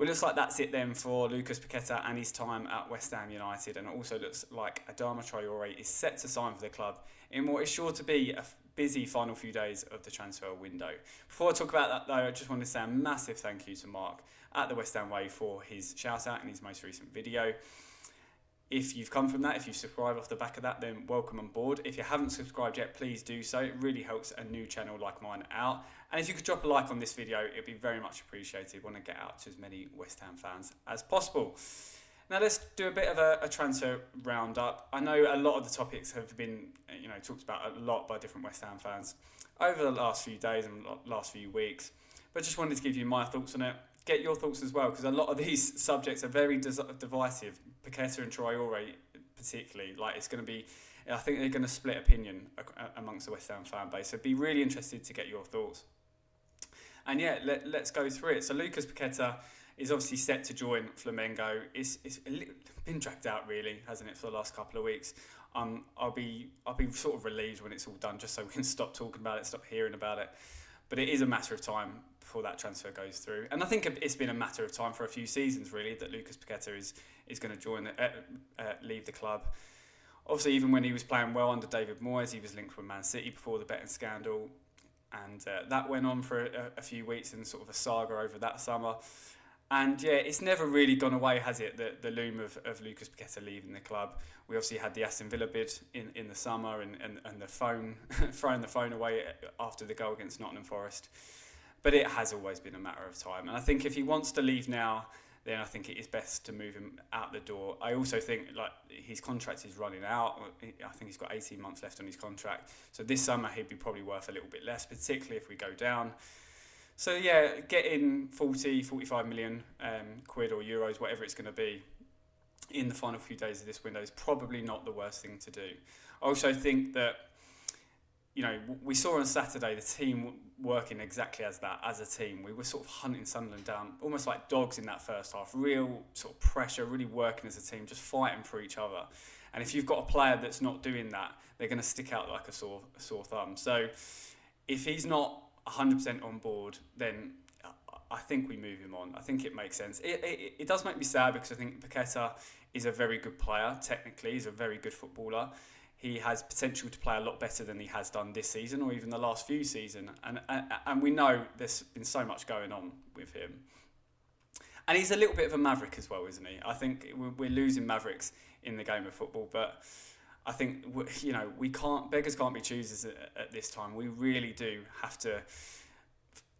Well, it looks like that's it then for Lucas Paquetá and his time at West Ham United, and it also looks like Adama Traoré is set to sign for the club in what is sure to be a busy final few days of the transfer window. Before I talk about that though, I just want to say a massive thank you to Mark at the West Ham Way for his shout out in his most recent video. If you've come from that, if you've subscribed off the back of that, then welcome on board. If you haven't subscribed yet, please do so. It really helps a new channel like mine out. And if you could drop a like on this video, it'd be very much appreciated. I want to get out to as many West Ham fans as possible. Now let's do a bit of a transfer roundup. I know a lot of the topics have been talked about a lot by different West Ham fans over the last few days and last few weeks. But just wanted to give you my thoughts on it. Get your thoughts as well, because a lot of these subjects are very divisive. Paqueta and Traore particularly, it's going to be, I think they're going to split opinion amongst the West Ham fan base. So be really interested to get your thoughts. And yeah, let's go through it. So Lucas Paquetá is obviously set to join Flamengo. It's been dragged out really, hasn't it, for the last couple of weeks. I'll be sort of relieved when it's all done, just so we can stop talking about it, stop hearing about it. But it is a matter of time before that transfer goes through. And I think it's been a matter of time for a few seasons, really, that Lucas Paquetá is going to leave the club. Obviously, even when he was playing well under David Moyes, he was linked with Man City before the betting scandal. And that went on for a few weeks and sort of a saga over that summer. And yeah, it's never really gone away, has it, the loom of Lucas Paquetá leaving the club. We obviously had the Aston Villa bid in the summer and the phone, throwing the phone away after the goal against Nottingham Forest. But it has always been a matter of time. And I think if he wants to leave now, then I think it is best to move him out the door. I also think his contract is running out. I think he's got 18 months left on his contract. So this summer he'd be probably worth a little bit less, particularly if we go down. So yeah, getting 40, 45 million quid or euros, whatever it's going to be, in the final few days of this window is probably not the worst thing to do. I also think that, we saw on Saturday the team working exactly as that, as a team. We were sort of hunting Sunderland down, almost like dogs in that first half. Real sort of pressure, really working as a team, just fighting for each other. And if you've got a player that's not doing that, they're going to stick out like a sore thumb. So if he's not 100% on board, then I think we move him on. I think it makes sense. It does make me sad because I think Paquetá is a very good player. Technically, he's a very good footballer. He has potential to play a lot better than he has done this season or even the last few seasons. And we know there's been so much going on with him. And he's a little bit of a maverick as well, isn't he? I think we're losing mavericks in the game of football, but I think, beggars can't be choosers at this time. We really do have to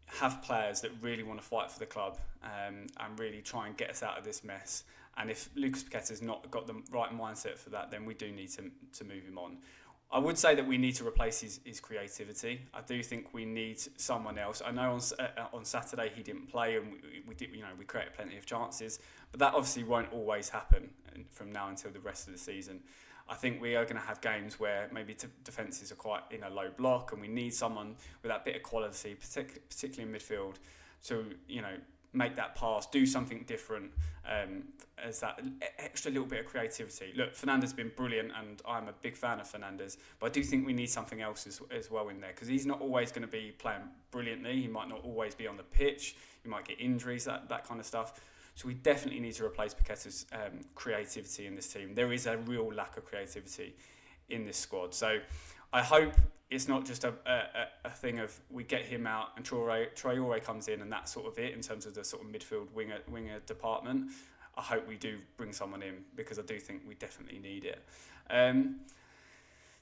have players that really want to fight for the club and really try and get us out of this mess. And if Lucas Paquetá's not got the right mindset for that, then we do need to move him on. I would say that we need to replace his creativity. I do think we need someone else. I know on Saturday he didn't play, and we created plenty of chances, but that obviously won't always happen from now until the rest of the season. I think we are going to have games where maybe defences are quite in a low block, and we need someone with that bit of quality, particularly in midfield, to make that pass, do something different, as that extra little bit of creativity. Look, Fernandes has been brilliant, and I'm a big fan of Fernandes, but I do think we need something else as well in there, because he's not always going to be playing brilliantly. He might not always be on the pitch. He might get injuries, that kind of stuff. So we definitely need to replace Paqueta's creativity in this team. There is a real lack of creativity in this squad. So I hope it's not just a thing of we get him out and Traore comes in and that's sort of it in terms of the sort of midfield winger department. I hope we do bring someone in, because I do think we definitely need it.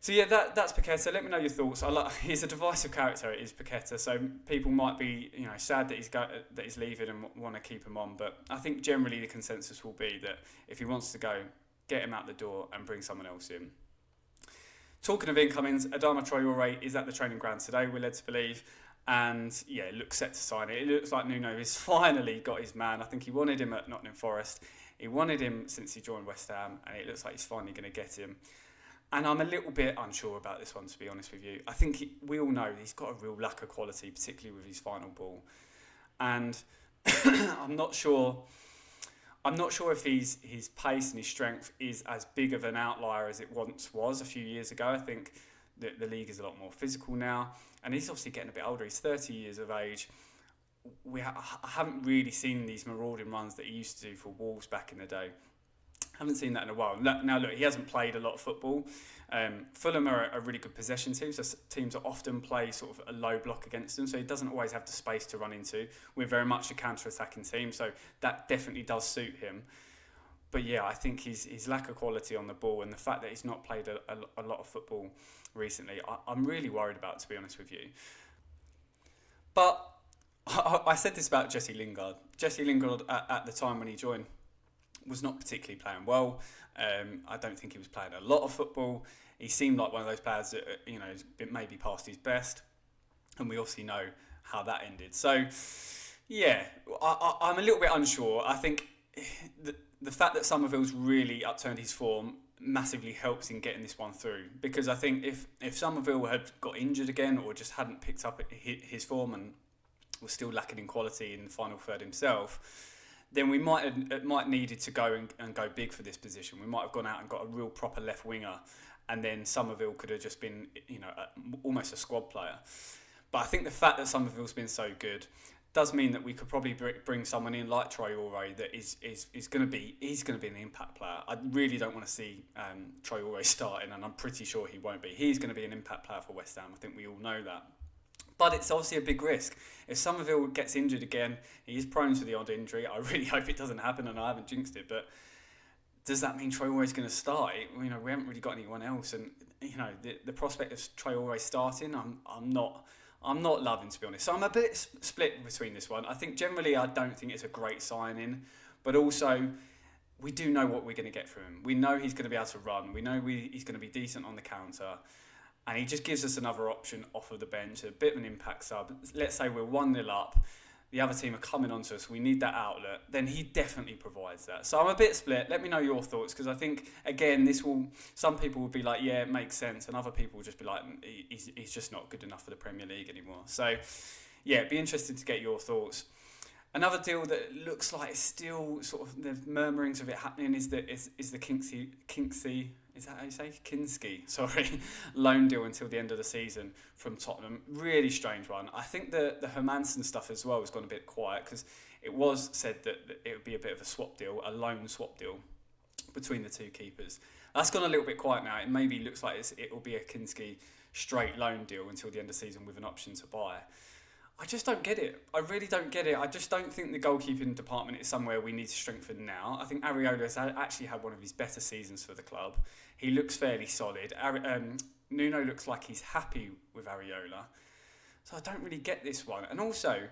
So yeah, that's Paquetá. Let me know your thoughts. He's a divisive character, it is Paquetá. So people might be sad that he's leaving and want to keep him on. But I think generally the consensus will be that if he wants to go, get him out the door and bring someone else in. Talking of incomings, Adama Traoré is at the training ground today, we're led to believe. And yeah, it looks set to sign it. It looks like Nuno has finally got his man. I think he wanted him at Nottingham Forest. He wanted him since he joined West Ham, and it looks like he's finally going to get him. And I'm a little bit unsure about this one, to be honest with you. I think we all know he's got a real lack of quality, particularly with his final ball. And I'm not sure if his pace and his strength is as big of an outlier as it once was a few years ago. I think that the league is a lot more physical now. And he's obviously getting a bit older. He's 30 years of age. I haven't really seen these marauding runs that he used to do for Wolves back in the day. Haven't seen that in a while. Now look, he hasn't played a lot of football. Fulham are a really good possession team, so teams that often play sort of a low block against them, so he doesn't always have the space to run into. We're very much a counter-attacking team, so that definitely does suit him. But yeah, I think his lack of quality on the ball and the fact that he's not played a lot of football recently, I'm really worried about, to be honest with you. But I said this about Jesse Lingard. Jesse Lingard at the time when he joined was not particularly playing well. I don't think he was playing a lot of football. He seemed like one of those players that maybe past his best, and we obviously know how that ended. So yeah, I'm a little bit unsure. I think the fact that Somerville's really upturned his form massively helps in getting this one through, because I think if Somerville had got injured again or just hadn't picked up his form and was still lacking in quality in the final third himself, then we might needed to go and go big for this position. We might have gone out and got a real proper left winger, and then Somerville could have just been almost a squad player. But I think the fact that Somerville's been so good does mean that we could probably bring someone in like Traore that is going to be an impact player. I really don't want to see Traore starting, and I'm pretty sure he won't be. He's going to be an impact player for West Ham. I think we all know that. But it's obviously a big risk. If Somerville gets injured again, he is prone to the odd injury. I really hope it doesn't happen, and I haven't jinxed it. But does that mean Traore is going to start? We haven't really got anyone else, and the prospect of Traore starting, I'm not loving, to be honest. So I'm a bit split between this one. I think generally I don't think it's a great signing, but also we do know what we're going to get from him. We know he's going to be able to run. We know he's going to be decent on the counter. And he just gives us another option off of the bench, a bit of an impact sub. Let's say we're 1-0 up, the other team are coming onto us, we need that outlet, then he definitely provides that. So I'm a bit split. Let me know your thoughts, because I think, again, some people will be like, yeah, it makes sense, and other people will just be like, he's just not good enough for the Premier League anymore. So, yeah, it'd be interesting to get your thoughts. Another deal that looks like it's still sort of, there's murmurings of it happening is the Kinksy, is that how you say? Kinski, sorry, loan deal until the end of the season from Tottenham. Really strange one. I think the Hermansen stuff as well has gone a bit quiet, because it was said that it would be a bit of a swap deal, a loan swap deal between the two keepers. That's gone a little bit quiet now. It maybe looks like it will be a Kinski straight loan deal until the end of the season with an option to buy. I just don't get it. I really don't get it. I just don't think the goalkeeping department is somewhere we need to strengthen now. I think Areola has actually had one of his better seasons for the club. He looks fairly solid. Nuno looks like he's happy with Areola. So I don't really get this one. And also,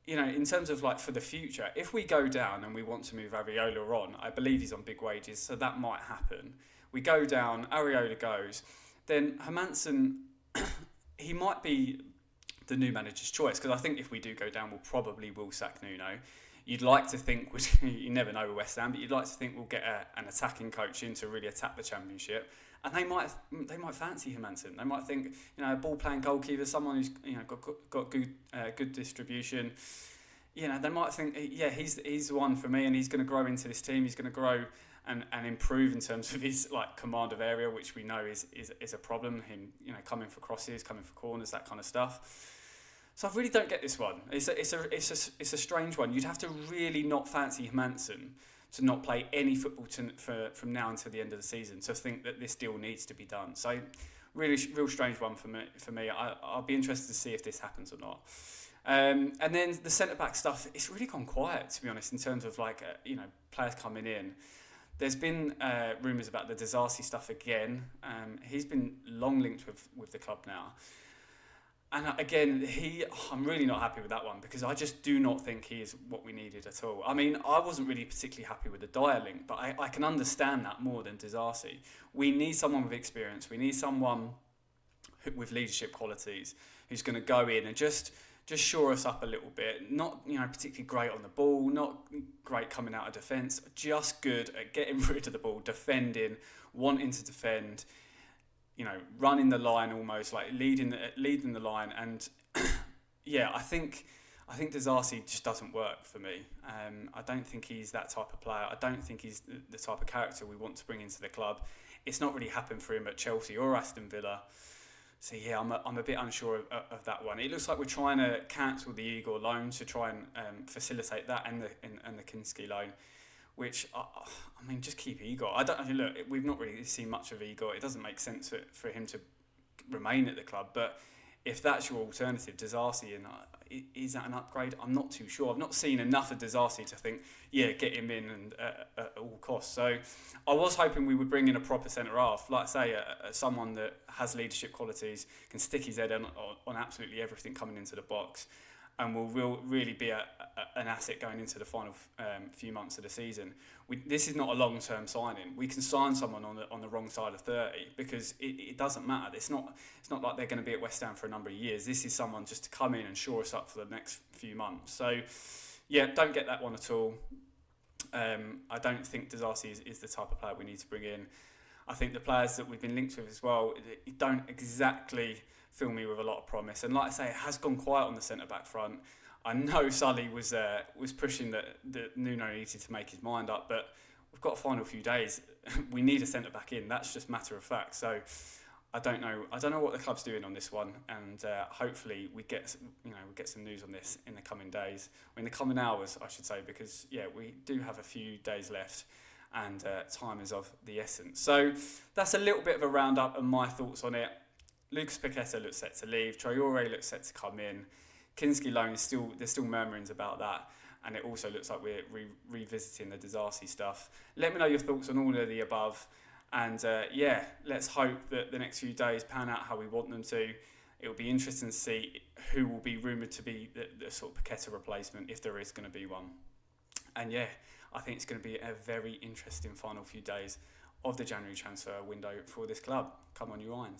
in terms of for the future, if we go down and we want to move Areola on, I believe he's on big wages, so that might happen. We go down, Areola goes, then Hermansen, he might be the new manager's choice, because I think if we do go down, we'll probably sack Nuno. You'd like to think, you never know with West Ham, but you'd like to think we'll get an attacking coach in to really attack the Championship, and they might fancy Hermansen. They might think, a ball playing goalkeeper, someone who's got good distribution. They might think, yeah, he's the one for me, and he's going to grow into this team. He's going to grow and improve in terms of his command of area, which we know is a problem. Him coming for crosses, coming for corners, that kind of stuff. So I really don't get this one. It's a strange one. You'd have to really not fancy Hermansen to not play any football from now until the end of the season to think that this deal needs to be done. So real strange one for me. I'll be interested to see if this happens or not. And then the centre back stuff, it's really gone quiet, to be honest, in terms of players coming in. There's been rumours about the Disasi stuff again. He's been long linked with the club now. And again, I'm really not happy with that one, because I just do not think he is what we needed at all. I mean, I wasn't really particularly happy with the Dyer link, but I can understand that more than Disasi. We need someone with experience. We need someone with leadership qualities who's going to go in and just shore us up a little bit. Not particularly great on the ball, not great coming out of defence, just good at getting rid of the ball, defending, wanting to defend. Running the line almost, leading the line, and yeah, I think Disasi just doesn't work for me. I don't think he's that type of player. I don't think he's the type of character we want to bring into the club. It's not really happened for him at Chelsea or Aston Villa. So yeah, I'm a bit unsure of that one. It looks like we're trying to cancel the Igor loan to try and facilitate that and the Kinski loan, which I mean, just keep Igor. I mean, look, we've not really seen much of Igor. It doesn't make sense for him to remain at the club, but if that's your alternative, Disasi, and is that an upgrade? I'm not too sure. I've not seen enough of Disasi to think, yeah, get him in and at all costs. So I was hoping we would bring in a proper centre half, like say someone that has leadership qualities, can stick his head on absolutely everything coming into the box, and will really be an asset going into the final few months of the season. This is not a long-term signing. We can sign someone on the wrong side of 30 because it doesn't matter. It's not like they're going to be at West Ham for a number of years. This is someone just to come in and shore us up for the next few months. So, yeah, don't get that one at all. I don't think Disasi is the type of player we need to bring in. I think the players that we've been linked with as well don't exactly fill me with a lot of promise. And like I say, it has gone quiet on the centre-back front. I know Sully was pushing that Nuno needed to make his mind up, but we've got a final few days. We need a centre-back in. That's just matter of fact. So I don't know what the club's doing on this one, and hopefully we get some news on this in the coming days, or in the coming hours, I should say, because yeah, we do have a few days left, and time is of the essence. So that's a little bit of a roundup and my thoughts on it. Lucas Paquetá looks set to leave. Traore looks set to come in. Kinski loan there's still murmurings about that, and it also looks like we're revisiting the Disasi stuff. Let me know your thoughts on all of the above, and yeah, let's hope that the next few days pan out how we want them to. It will be interesting to see who will be rumoured to be the sort of Paquetá replacement, if there is going to be one. And yeah, I think it's going to be a very interesting final few days of the January transfer window for this club. Come on, you Irons.